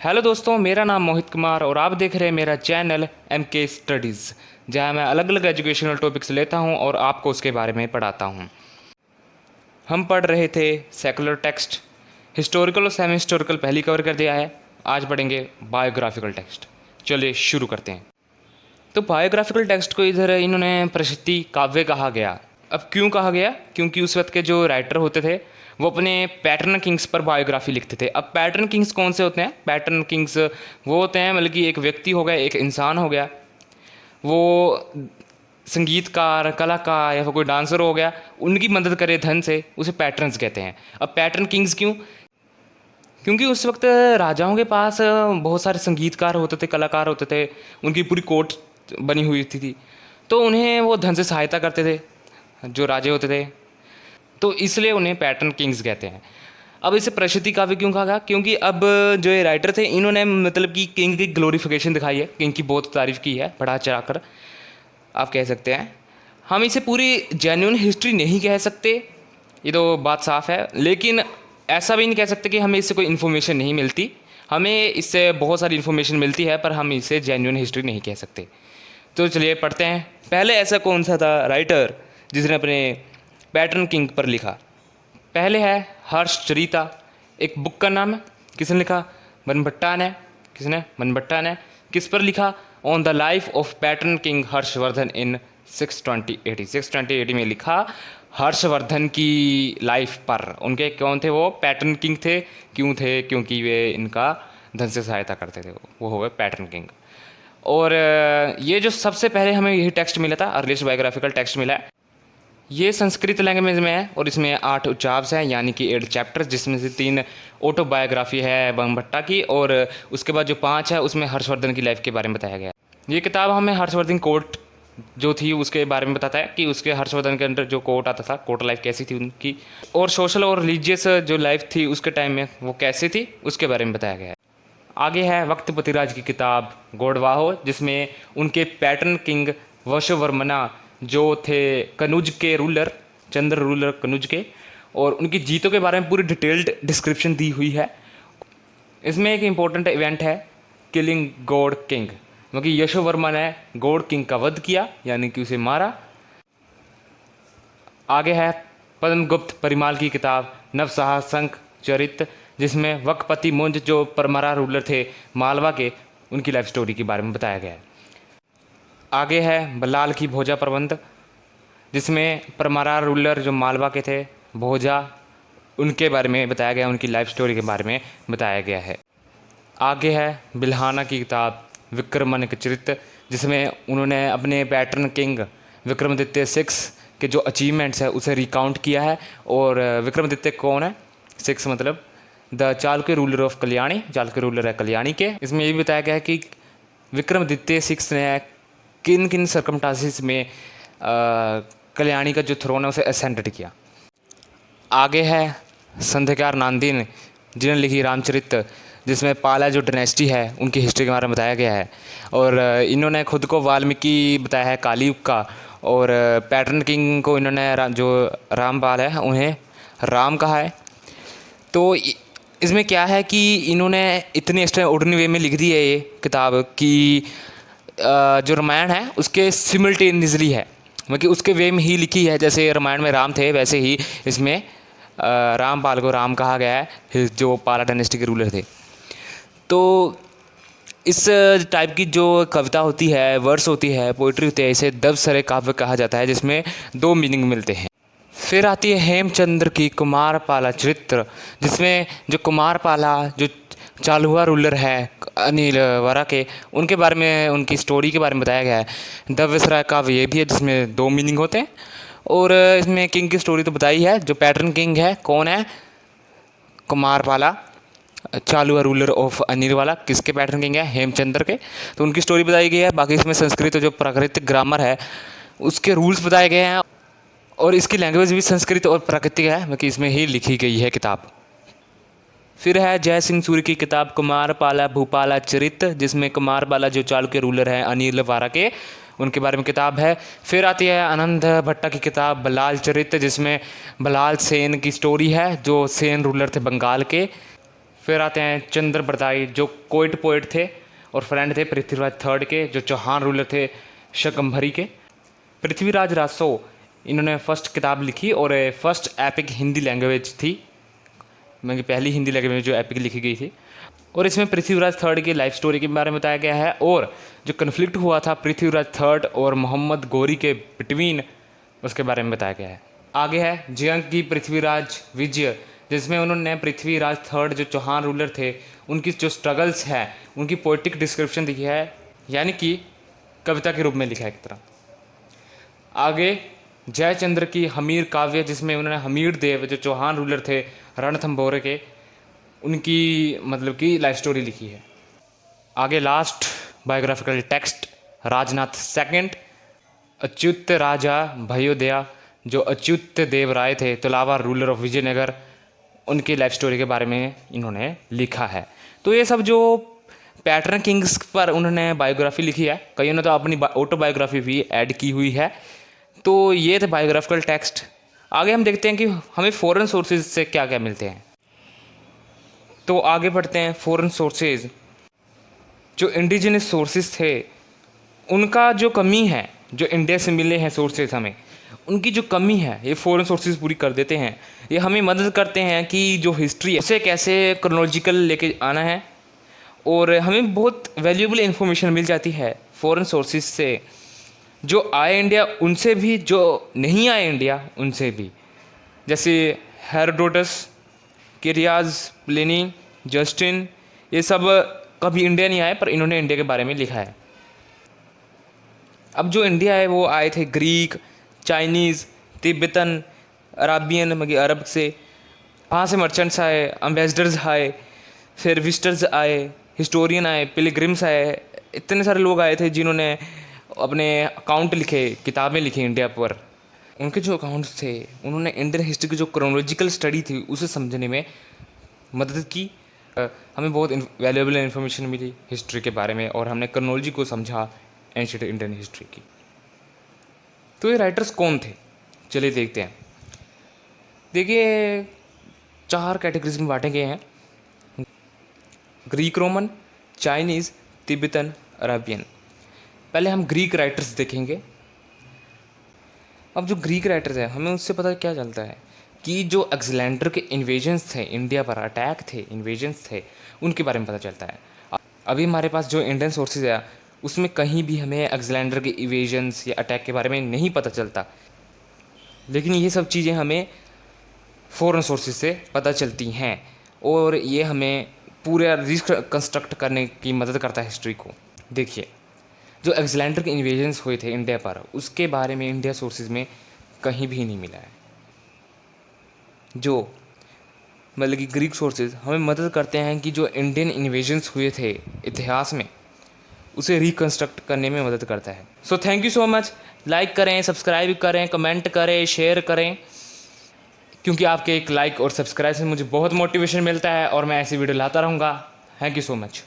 Hello दोस्तों, मेरा नाम मोहित कुमार और आप देख रहे हैं मेरा चैनल MK स्टडीज़, जहां मैं अलग अलग एजुकेशनल टॉपिक्स लेता हूं और आपको उसके बारे में पढ़ाता हूं। हम पढ़ रहे थे सेकुलर टेक्स्ट, हिस्टोरिकल और सेमी हिस्टोरिकल पहली कवर कर दिया है। आज पढ़ेंगे बायोग्राफिकल टेक्स्ट। चलिए शुरू करते हैं। तो बायोग्राफिकल टेक्स्ट को इधर इन्होंने प्रशस्ति काव्य कहा गया। अब क्यों कहा गया? क्योंकि उस वक्त के जो राइटर होते थे वो अपने पैटर्न किंग्स पर बायोग्राफी लिखते थे। अब पैटर्न किंग्स कौन से होते हैं? पैटर्न किंग्स वो होते हैं मतलब कि एक व्यक्ति हो गया, एक इंसान हो गया, वो संगीतकार, कलाकार या फिर कोई डांसर हो गया, उनकी मदद करे धन से, उसे पैटर्न्स कहते हैं। अब पैटर्न किंग्स क्यों? क्योंकि उस वक्त राजाओं के पास बहुत सारे संगीतकार होते थे, कलाकार होते थे, उनकी पूरी कोर्ट बनी हुई थी, तो उन्हें वो धन से सहायता करते थे जो राजे होते थे, तो इसलिए उन्हें पैटर्न किंग्स कहते हैं। अब इसे प्रसिद्धि काव्य क्यों कहा गया? क्योंकि अब जो ये राइटर थे इन्होंने मतलब कि किंग की ग्लोरिफिकेशन दिखाई है, किंग की बहुत तारीफ की है, बढ़ा चढ़ा कर आप कह सकते हैं। हम इसे पूरी जेन्युइन हिस्ट्री नहीं कह सकते, ये तो बात साफ है, लेकिन ऐसा भी नहीं कह सकते कि हमें इससे कोई इन्फॉर्मेशन नहीं मिलती। हमें इससे बहुत सारी इन्फॉर्मेशन मिलती है, पर हम इसे जेन्युइन हिस्ट्री नहीं कह सकते। तो चलिए पढ़ते हैं। पहले ऐसा कौन सा था राइटर जिसने अपने पैटर्न किंग पर लिखा? पहले है हर्षचरिता, एक बुक का नाम है। किसने लिखा? बनभट्टा ने। किसने? बनभट्टा ने। किस पर लिखा? On the life of pattern king Harshvardhan in 620 AD में लिखा हर्षवर्धन की लाइफ पर। उनके कौन थे वो? पैटर्न किंग थे। क्यों थे? क्योंकि वे इनका धन से सहायता करते थे, वो हो गए पैटर्न किंग। और ये जो सबसे पहले हमें यही टेक्स्ट मिला था, अर्लीस्ट बायोग्राफिकल टेक्स्ट मिला है, ये संस्कृत लैंग्वेज में है और इसमें 8 उच्चाव्स हैं, यानी कि 8 चैप्टर्स, जिसमें से 3 ऑटोबायोग्राफी है बनभट्टा की, और उसके बाद जो 5 है उसमें हर्षवर्धन की लाइफ के बारे में बताया गया है। ये किताब हमें हर्षवर्धन कोर्ट जो थी उसके बारे में बताता है कि उसके हर्षवर्धन के अंदर जो कोर्ट आता था, कोर्ट लाइफ कैसी थी उनकी, और सोशल और रिलीजियस जो लाइफ थी उसके टाइम में वो कैसी थी उसके बारे में बताया गया है। आगे है वक्त पतिराज की किताब गौड़वाहो, जिसमें उनके पैटर्न किंग वशवर्मना जो थे कनुज के रूलर, चंद्र रूलर कनुज के, और उनकी जीतों के बारे में पूरी डिटेल्ड डिस्क्रिप्शन दी हुई है। इसमें एक इम्पोर्टेंट इवेंट है किलिंग गौड़ किंग, क्योंकि यशोवर्मा ने गौड़ किंग का वध किया, यानी कि उसे मारा। आगे है पद्मगुप्त परिमाल की किताब नवसाहसंक चरित, जिसमें वकपति मुंज जो परमरा रूलर थे मालवा के, उनकी लाइफ स्टोरी के बारे में बताया गया है। आगे है बल्लाल की भोजा प्रबंध, जिसमें परमरा रूलर जो मालवा के थे भोजा, उनके बारे में बताया गया, उनकी लाइफ स्टोरी के बारे में बताया गया है। आगे है बिल्हाना की किताब विक्रमादित्य चरित, जिसमें उन्होंने अपने पैटर्न किंग विक्रमादित्य 6 के जो अचीवमेंट्स है उसे रिकाउंट किया है। और विक्रमादित्य कौन है? 6 मतलब the Chalukya ruler of Kalyani, Chalukya ruler है कल्याणी के। इसमें ये भी बताया गया है कि विक्रमादित्य 6 ने किन किन सर्कमस्टांसिस में कल्याणी का जो थ्रोन है उसे असेंडेड किया। आगे है संध्याकार नांदीन, जिन्होंने लिखी रामचरित, जिसमें पाला जो डायनेस्टी है उनकी हिस्ट्री के बारे में बताया गया है। और इन्होंने खुद को वाल्मीकि बताया है कालीयुग का, और पैटर्न किंग को इन्होंने जो रामपाल है उन्हें राम कहा है। तो इसमें क्या है कि इन्होंने इतनी एक्स्ट्रा ऑर्डिनरी वे में लिख दी है ये किताब कि जो रामायण है उसके सिमल्टेनियसली है, मतलब उसके वे में ही लिखी है। जैसे रामायण में राम थे वैसे ही इसमें रामपाल को राम कहा गया है, जो पाला डायनेस्टी के रूलर थे। तो इस टाइप की जो कविता होती है, वर्स होती है, पोइट्री होती है, इसे दवसरे काव्य कहा जाता है, जिसमें 2 मीनिंग मिलते हैं। फिर आती है हेमचंद्र की कुमारपाला चरित्र, जिसमें जो कुमारपाला जो चालुआ रूलर है अनिल वरा के, उनके बारे में, उनकी स्टोरी के बारे में बताया गया है। दव्यसराय काव्य ये भी है जिसमें 2 मीनिंग होते हैं। और इसमें किंग की स्टोरी तो बताई है। जो पैटर्न किंग है कौन है? कुमारपाला, चालुआ रूलर ऑफ अनिल वाला। किसके पैटर्न किंग है? हेमचंद्र के। तो उनकी स्टोरी बताई गई है। बाकी इसमें संस्कृत जो प्राकृतिक ग्रामर है उसके रूल्स बताए गए हैं, और इसकी लैंग्वेज भी संस्कृत और प्राकृतिक है, मतलब इसमें ही लिखी गई है किताब। फिर है जय सिंह सूर्य की किताब कुमारपाला भूपाला चरित, जिसमें कुमारपाला जो चालुक्य रूलर हैं अनिल वारा के, उनके बारे में किताब है। फिर आती है आनंद भट्टा की किताब बल्लाल चरित, जिसमें बल्लाल सेन की स्टोरी है, जो सेन रूलर थे बंगाल के। फिर आते हैं चंद्र बरदाई, जो कोइट पोइट थे और फ्रेंड थे पृथ्वीराज थर्ड के, जो चौहान रूलर थे शकंभरी के। पृथ्वीराज रासो, इन्होंने फर्स्ट किताब लिखी और फर्स्ट एपिक हिंदी लैंग्वेज थी, मतलब पहली हिंदी लैंग्वेज जो एपिक लिखी गई थी। और इसमें पृथ्वीराज थर्ड की लाइफ स्टोरी के बारे में बताया गया है और जो कन्फ्लिक्ट हुआ था पृथ्वीराज थर्ड और मोहम्मद गौरी के बिटवीन, उसके बारे में बताया गया है। आगे है जयंत की पृथ्वीराज विजय, जिसमें उन्होंने पृथ्वीराज थर्ड जो चौहान रूलर थे उनकी जो स्ट्रगल्स है उनकी पोइटिक डिस्क्रिप्शन दी है, यानी कि कविता के रूप में लिखा है एक तरह। आगे जयचंद्र की हमीर काव्य, जिसमें उन्होंने हमीर देव जो चौहान रूलर थे रणथंभौर के, उनकी मतलब कि लाइफ स्टोरी लिखी है। आगे last biographical text Rajnath second, Achyut Raja भयोदया, जो अच्युत देव राय थे तुलावा रूलर ऑफ विजयनगर, उनकी लाइफ स्टोरी के बारे में इन्होंने लिखा है। तो ये सब जो पैटर्न किंग्स पर उन्होंने बायोग्राफी लिखी है, कईयों ने तो अपनी ऑटोबायोग्राफी भी ऐड की हुई है। तो ये थे बायोग्राफिकल टेक्स्ट। आगे हम देखते हैं कि हमें फॉरेन सोर्सेज से क्या क्या मिलते हैं। तो आगे बढ़ते हैं। फॉरेन सोर्सेज, जो इंडिजिनस सोर्सेज थे उनका जो कमी है, जो इंडिया से मिले हैं सोर्सेज हमें, उनकी जो कमी है ये फॉरेन सोर्सेज पूरी कर देते हैं। ये हमें मदद करते हैं कि जो हिस्ट्री है उसे कैसे क्रोनोलॉजिकल लेके आना है, और हमें बहुत वैल्यूएबल इन्फॉर्मेशन मिल जाती है फॉरेन सोर्सेज से, जो आए इंडिया उनसे भी, जो नहीं आए इंडिया उनसे भी। जैसे हेरोडोटस, किरियाज, प्लिनी, जस्टिन, ये सब कभी इंडिया नहीं आए पर इन्होंने इंडिया के बारे में लिखा है। अब जो इंडिया है वो आए थे ग्रीक, चाइनीज़, तिब्बतन, अराबियन मतलब अरब से, वहाँ से मर्चेंट्स आए, एम्बेसडर्स आए, फिर विजिटर्स आए, हिस्टोरियन आए, पिलग्रिम्स आए, इतने सारे लोग आए थे जिन्होंने अपने अकाउंट लिखे, किताबें लिखी इंडिया पर। उनके जो अकाउंट्स थे उन्होंने इंडियन हिस्ट्री की जो क्रोनोलॉजिकल स्टडी थी उसे समझने में मदद की। हमें बहुत वैल्यूएबल इन्फॉर्मेशन मिली हिस्ट्री के बारे में और हमने क्रोनोलॉजी को समझा एंशिएंट इंडियन हिस्ट्री की। तो ये राइटर्स कौन थे, चलिए देखते हैं। देखिए 4 कैटेगरीज में बांटे गए हैं, Greek Roman, Chinese, Tibetan, Arabian. पहले हम ग्रीक राइटर्स देखेंगे। अब जो ग्रीक राइटर्स हैं हमें उससे पता क्या चलता है कि जो अलेक्जेंडर के इन्वेजन्स थे, इंडिया पर अटैक थे, इन्वेजन्स थे, उनके बारे में पता चलता है। अभी हमारे पास जो इंडियन सोर्सेज है उसमें कहीं भी हमें अलेक्जेंडर के इन्वेजन्स या अटैक के बारे में नहीं पता चलता, लेकिन ये सब चीज़ें हमें फॉरेन सोर्सेज से पता चलती हैं और ये हमें पूरा रिकंस्ट्रक्ट करने की मदद करता है हिस्ट्री को। देखिए जो अलेक्जेंडर के इन्वेजन्स हुए थे इंडिया पर, उसके बारे में इंडिया सोर्सेज में कहीं भी नहीं मिला है। जो मतलब कि ग्रीक सोर्सेज हमें मदद करते हैं कि जो इंडियन इन्वेजन्स हुए थे इतिहास में उसे रिकंस्ट्रक्ट करने में मदद करता है। So thank you so much. Like करें, सब्सक्राइब करें, कमेंट करें, शेयर करें, क्योंकि आपके एक लाइक और सब्सक्राइब से मुझे बहुत मोटिवेशन मिलता है और मैं ऐसी वीडियो लाता रहूँगा। Thank you so much.